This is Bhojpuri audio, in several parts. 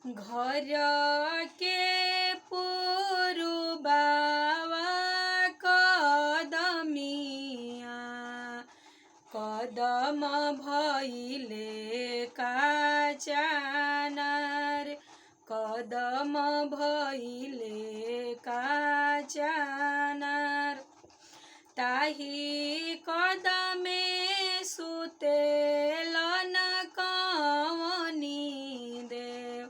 घर के पुरुबावा कदमिया कदम भइले काचानार कदम भइले काचानार ताही कदमे सुतेलन कवनी देव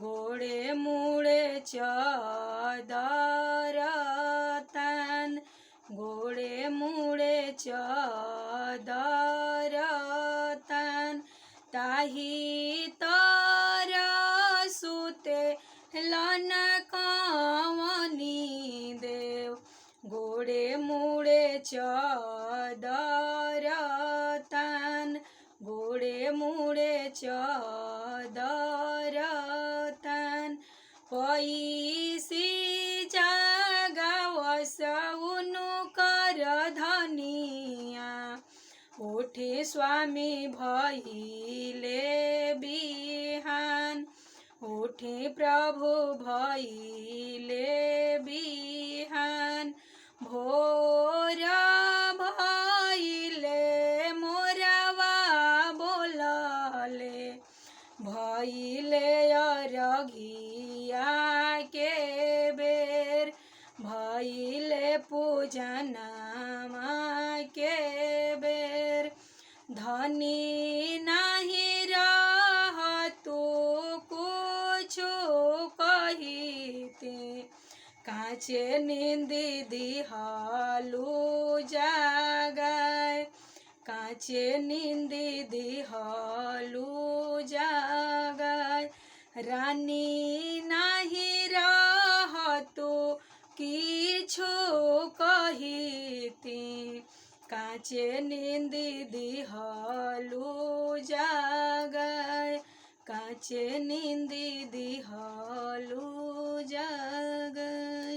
गोड़े मुड़े चदर तान गोड़े मुड़े चदर तान ताही तर सुते लन कवनी देव गोड़े मुड़े चदर तान गोड़े मुड़े चदर तान पैसी जागावस उनु कर धनिया उठी स्वामी भइले बिहान उठी प्रभु भइले बिहान भोर भइले मोरवा बोलले भइले अरघिया के बेर भइले पूजनमा के बेर धनी नाही रहतु कुछु कहिते काचे निंदी दिहलु जागाय काचे निंदी दिहलु जागाय रानी नाही रहतु किछु कहिते काचे निंदी दिहलु जागाय काचे निंदी दिहलु जागाय।